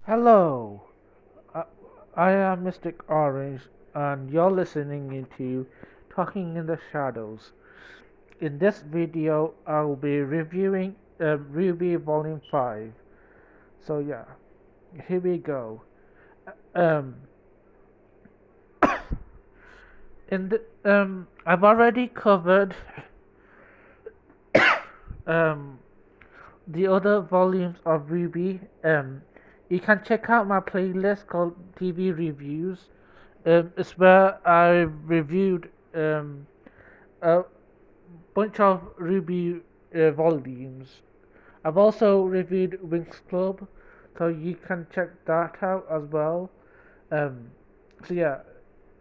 Hello, I, I am Mystic Orange, and you're listening into Talking in the Shadows. In this video, I'll be reviewing RWBY Volume 5. So, yeah, here we go. Um, I've already covered um, the other volumes of RWBY. You can check out my playlist called TV Reviews. It's where I reviewed a bunch of RWBY volumes. I've also reviewed Winx Club, so you can check that out as well. Um, so yeah,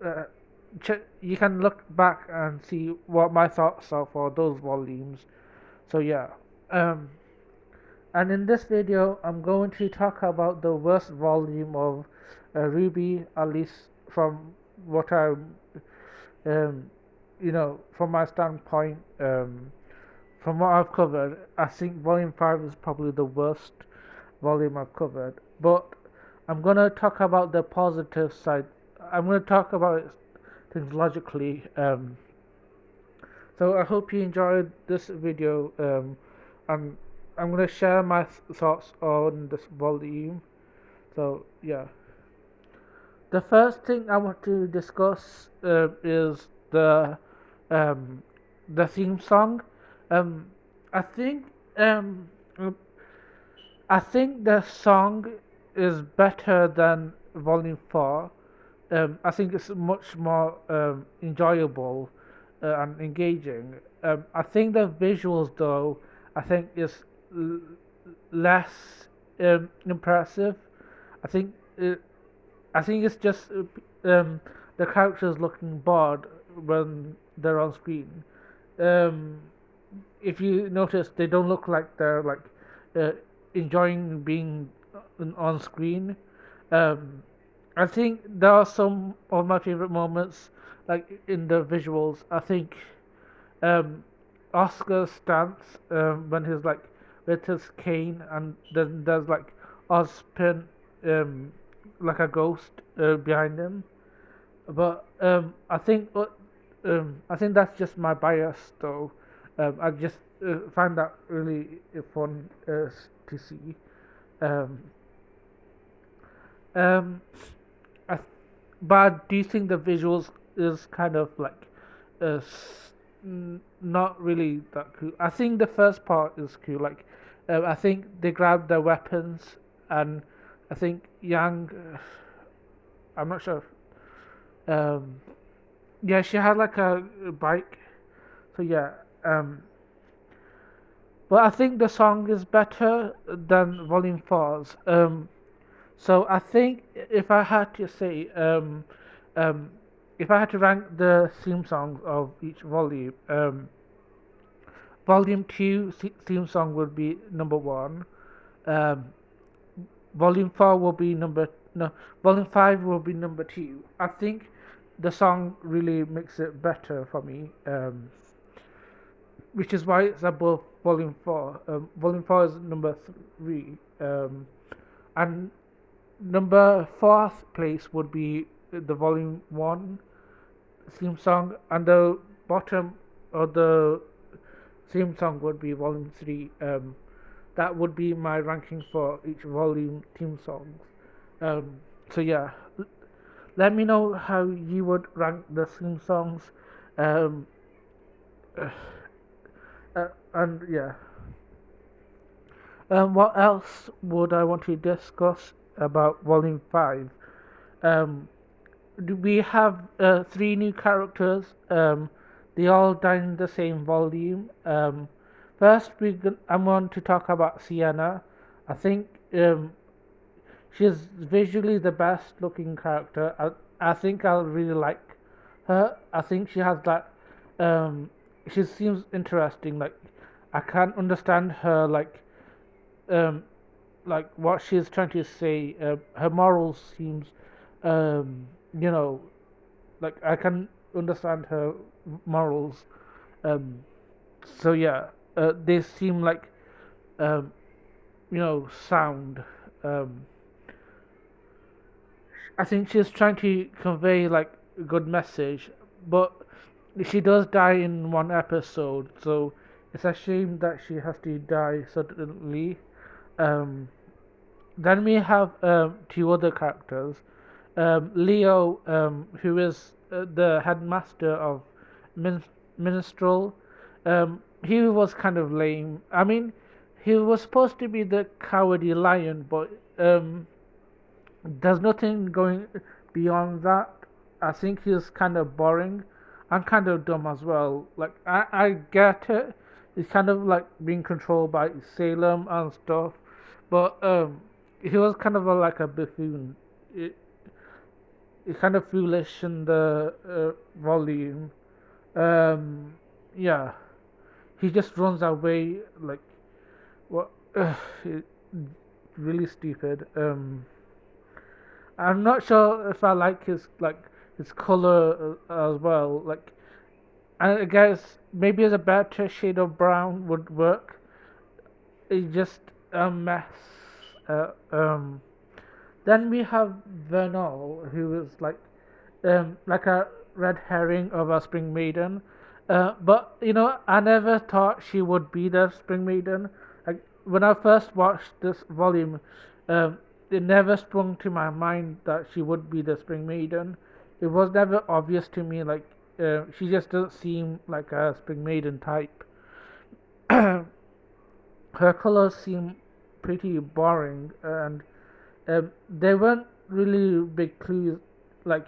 uh, you can look back and see what my thoughts are for those volumes. So yeah, um, and in this video, I'm going to talk about the worst volume of RWBY, at least from what I, um, from my standpoint. From what I've covered, I think Volume 5 is probably the worst volume I've covered. But I'm going to talk about the positive side. I'm going to talk about things logically. So I hope you enjoyed this video. And I'm going to share my thoughts on this volume. So, yeah. The first thing I want to discuss is um, the theme song. Um, I think um, I think the song is better than Volume 4. I think it's much more enjoyable and engaging. I think the visuals, though, I think is l- less impressive. I think it, I think it's just the characters looking bored when they're on screen. Um, if you notice, they don't look like they're uh, enjoying being on screen. Um, I think there are some of my favorite moments, like in the visuals. I think um, Oscar's stance when he's like with his cane, and then there's like Ozpin, like a ghost behind him. But I think that's just my bias, though. I just find that really fun to see. Um, um, I, but do you think the visuals is kind of like not really that cool? I think the first part is cool. Like, I think they grab their weapons, and I think Yang. I'm not sure. Um, yeah, she had like a bike. So yeah, um, but I think the song is better than Volume 4's. So I think if I had to say, um, if I had to rank the theme songs of each volume, Volume 2 theme song would be number one. Um, Volume 4 will be number no. Volume 5 will be number two. I think the song really makes it better for me. Which is why it's above Volume 4. Volume 4 is number 3. And number fourth place would be the Volume 1 theme song, and the bottom of the theme song would be Volume 3. That would be my ranking for each volume theme songs. Um, so, yeah, let me know how you would rank the theme songs. Um, and yeah. What else would I want to discuss about Volume 5? Um, we have three new characters. They all die in the same volume. First, I'm going to talk about Sienna. I think she's visually the best looking character. I think I'll really like her. I think she has that. Um, she seems interesting. Like I can't understand her um, what she's trying to say. Her morals seems, um, you know, like I can understand her morals. Um, so yeah, they seem like um, sound. Um, I think she's trying to convey like a good message, but she does die in one episode, so it's a shame that she has to die suddenly. Um, then we have two other characters. Leo, who is the headmaster of Min- Minstrel, he was kind of lame. I mean, he was supposed to be the cowardly lion, but there's nothing going beyond that. I think he's kind of boring and kind of dumb as well. Like, I get it. He's kind of like being controlled by Salem and stuff, but he was kind of like a buffoon. It, it's kind of foolish in the volume. Um, yeah, he just runs away like what? It, really stupid. I'm not sure if I like his color as well. Like, I guess maybe as a better shade of brown would work. It's just a mess. Uh, um, then we have Vernal, who is like a red herring of a spring maiden. But I never thought she would be the spring maiden. Like when I first watched this volume, um, it never sprung to my mind that she would be the spring maiden. It was never obvious to me. Like she just doesn't seem like a spring maiden type. Her colors seem pretty boring, and they weren't really big clues. Like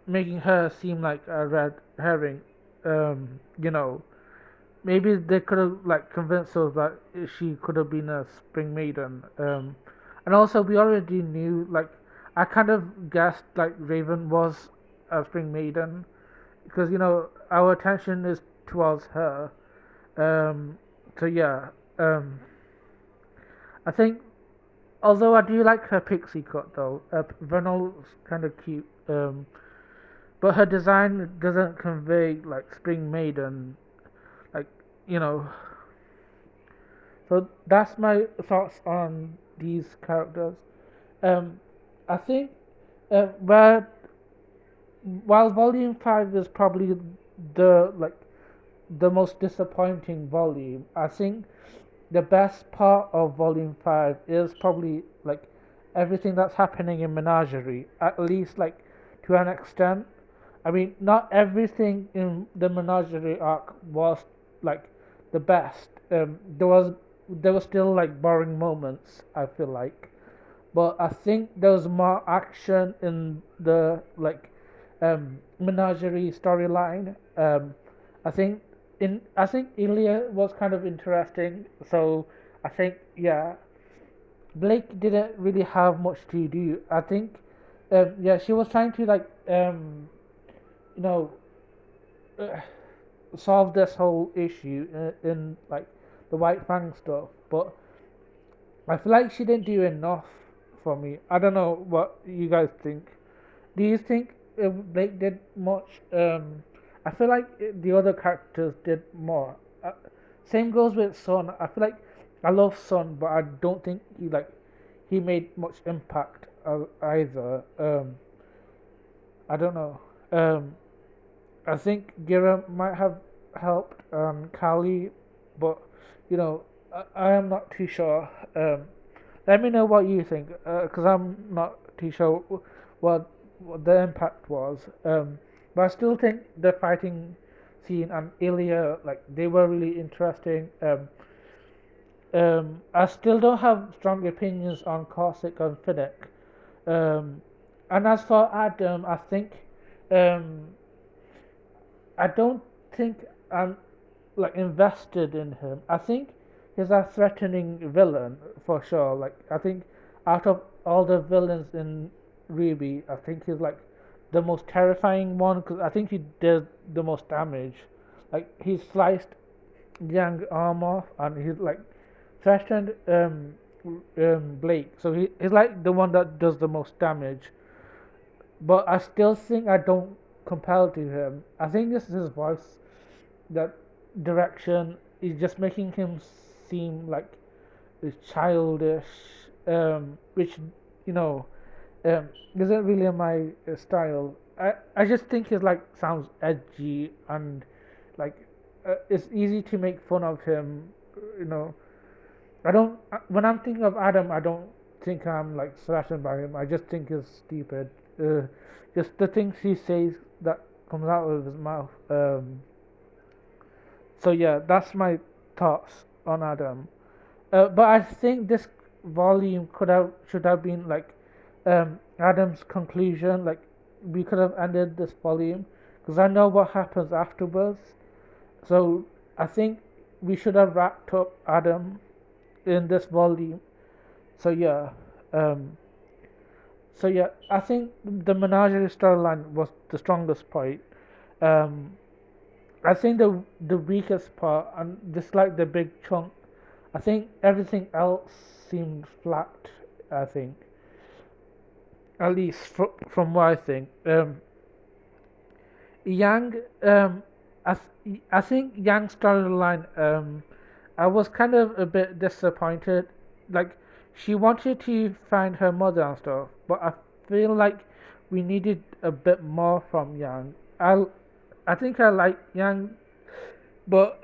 making her seem like a red herring. You know, maybe they could have like convinced us that she could have been a spring maiden. And also we already knew like I kind of guessed like Raven was a spring maiden because our attention is towards her. Um, so yeah, um, I think although I do like her pixie cut though, Vernal's kind of cute. But her design doesn't convey like spring maiden, like you know. So that's my thoughts on these characters. Um, I think where while Volume 5 is probably the the most disappointing volume, I think the best part of Volume 5 is probably like everything that's happening in Menagerie, at least like to an extent. I mean, not everything in the Menagerie arc was like the best. There was still like boring moments. I feel like, but I think there was more action in the Menagerie storyline. I think Ilya was kind of interesting. So I think yeah, Blake didn't really have much to do. I think yeah, she was trying to you know uh, solve this whole issue in like the White Fang stuff, but I feel like she didn't do enough for me. I don't know what you guys think. Do you think Blake did much? I feel like the other characters did more. Same goes with Son. I feel like I love Son, but I don't think he made much impact either. I don't know. Um, I think Gira might have helped Kali, but I am not too sure. Let me know what you think, because I'm not too sure what the impact was. But I still think the fighting scene and Ilya, like they were really interesting. I still don't have strong opinions on Corsic and Finnick. Um, and as for Adam, I think um, I don't think I'm like invested in him. I think he's a threatening villain for sure. Like I think out of all the villains in RWBY, I think he's like the most terrifying one because I think he did the most damage. Like he sliced Yang arm off and he's like threatened Blake. So he's like the one that does the most damage. But I still think I don't compel to him. I think this is his voice, that direction is just making him seem like childish, which you know isn't really my style. I just think it like sounds edgy and like it's easy to make fun of him. You know, I don't. When I'm thinking of Adam, I don't think I'm like slashing by him. I just think he's stupid. Uh, just the things he says that comes out of his mouth. So yeah, that's my thoughts on Adam. But I think this volume could have should have been like Adam's conclusion. Like we could have ended this volume because I know what happens afterwards. So I think we should have wrapped up Adam in this volume. So yeah, um, I think the menagerie storyline was the strongest point. Um, I think the weakest part and just like the big chunk, I think everything else seemed flat. I think at least from what I think. Yang, I think Yang's storyline. I was kind of a bit disappointed. Like she wanted to find her mother and stuff, but I feel like we needed a bit more from Yang. I think I like Yang, but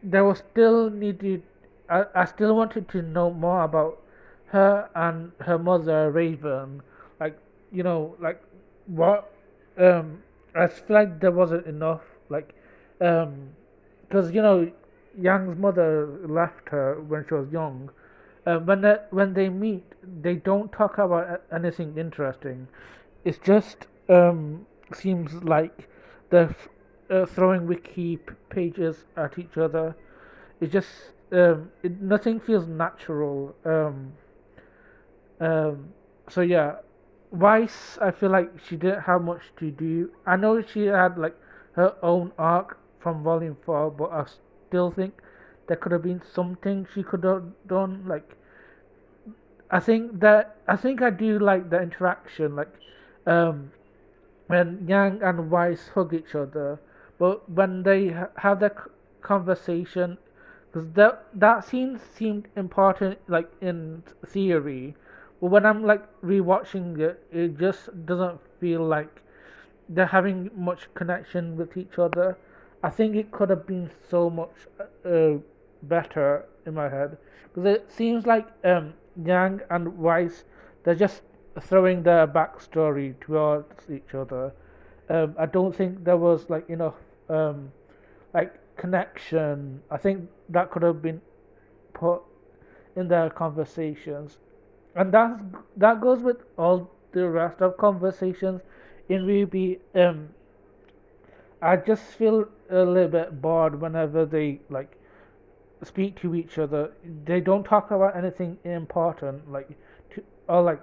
there was still needed. I still wanted to know more about her and her mother Raven. Like like what I feel like there wasn't enough. Like because Yang's mother left her when she was young. When they meet, they don't talk about anything interesting. It just seems like they're throwing pages at each other. It just nothing feels natural. Um, so yeah, Weiss, I feel like she didn't have much to do. I know she had like her own arc from Volume 4, but I still think there could have been something she could have done. Like I think I do like the interaction, like um, when Yang and Weiss hug each other, but when they have their conversation, because that scene seemed important, like in theory, but when I'm like rewatching it, it just doesn't feel like they're having much connection with each other. I think it could have been so much uh, better in my head because it seems like Yang and Weiss they're just throwing their backstory towards each other. I don't think there was like enough like connection. I think that could have been put in their conversations, and that goes with all the rest of conversations in RWBY. I just feel a little bit bored whenever they like speak to each other. They don't talk about anything important, like or like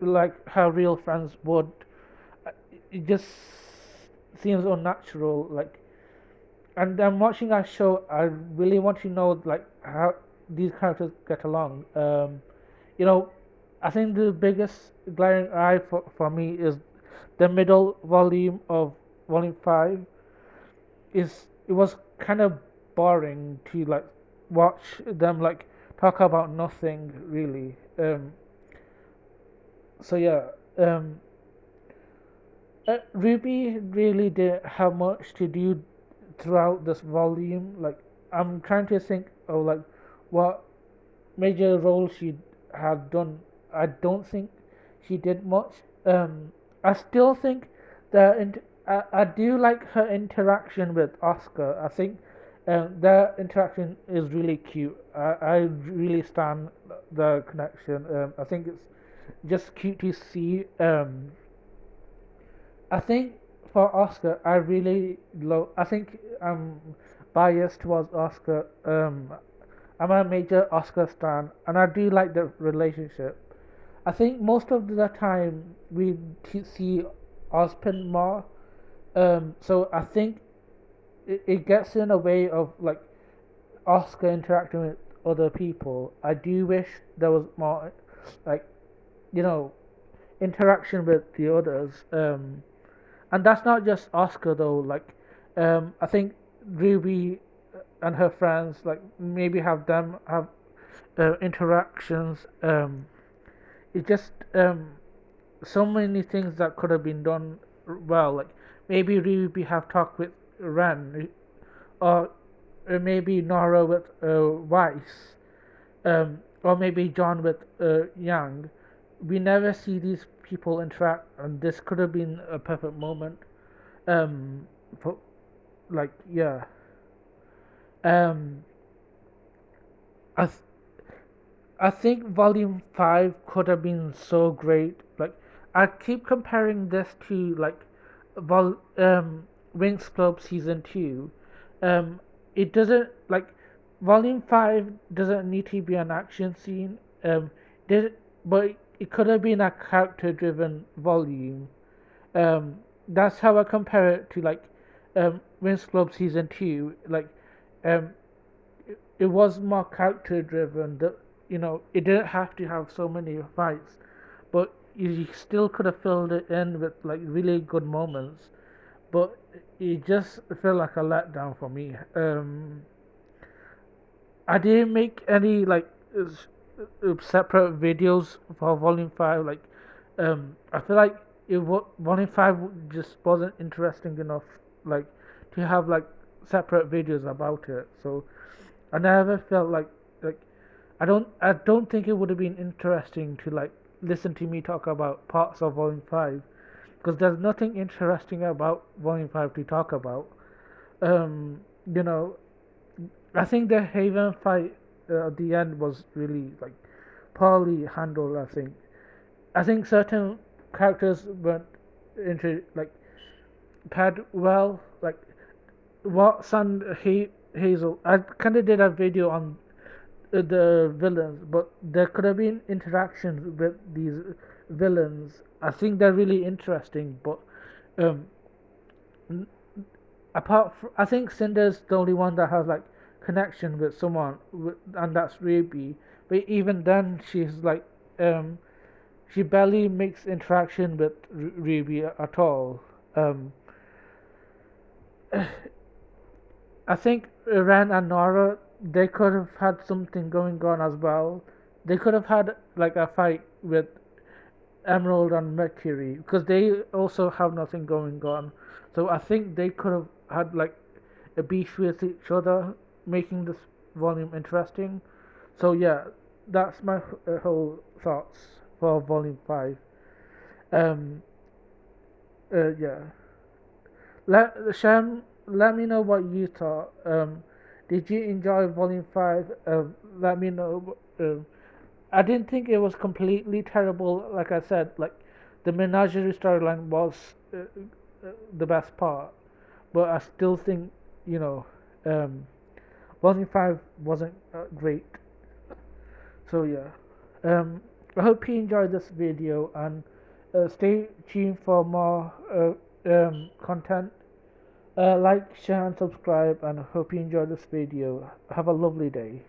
like how real friends would. It just seems unnatural. Like, and I'm watching that show. I really want to know like how these characters get along. You know, I think the biggest glaring eye for me is the middle volume of Volume 5. It was kind of boring to like watch them like talk about nothing really. So yeah, Ruby really didn't have much to do throughout this volume. Like I'm trying to think of like what major role she had done. I don't think she did much. I still think I do like her interaction with Oscar. I think their interaction is really cute. I really stand the connection. I think it's just cute to see. I think for Oscar, I really love. I think I'm biased towards Oscar. I'm a major Oscar stan, and I do like the relationship. I think most of the time we see Ozpin more. So I think it gets in a way of like Oscar interacting with other people. I do wish there was more, like you know, interaction with the others. And that's not just Oscar though. Like, I think Ruby and her friends like maybe have them have interactions. it just so many things that could have been done well. Like maybe Ruby have talked with Ren, or maybe Nora with Weiss, or maybe John with Yang. We never see these people interact, and this could have been a perfect moment. Um, for like yeah. Um, I th- I think Volume 5 could have been so great. Like, I keep comparing this to, like, Winx Club Season 2. Um, it doesn't, like, Volume 5 doesn't need to be an action scene. Did, but it could have been a character driven volume. Um, that's how I compare it to, like, Winx Club Season 2. Like, um, it was more character driven. It didn't have to have so many fights, but you still could have filled it in with like really good moments. But it just felt like a letdown for me. I didn't make any like separate videos for Volume 5. Like, I feel like Volume 5 just wasn't interesting enough, like, to have like separate videos about it. So I never felt like I don't think it would have been interesting to like listen to me talk about parts of Volume 5, because there's nothing interesting about Volume 5 to talk about. Um, you know, I think the Haven fight at the end was really like poorly handled. I think certain characters weren't into like paired well. Like Watts and Hazel. I kind of did a video on the villains, but there could have been interactions with these villains. I think they're really interesting, but um, I think Cinder's the only one that has like connection with someone, and that's Ruby. But even then, she's like, she barely makes interaction with Ruby at all. Um, I think Ren and Nora, they could have had something going on as well. They could have had like a fight with Emerald and Mercury, because they also have nothing going on. So I think they could have had like a beef with each other, making this volume interesting. So yeah, that's my whole thoughts for Volume 5. Um, yeah. Let me know what you thought. Did you enjoy Volume 5? Let me know. I didn't think it was completely terrible. Like I said, like the menagerie storyline was the best part, but I still think you know, um, Volume 5 wasn't great. So yeah, um, I hope you enjoyed this video, and stay tuned for more content. Like, share, and subscribe, and I hope you enjoyed this video. Have a lovely day.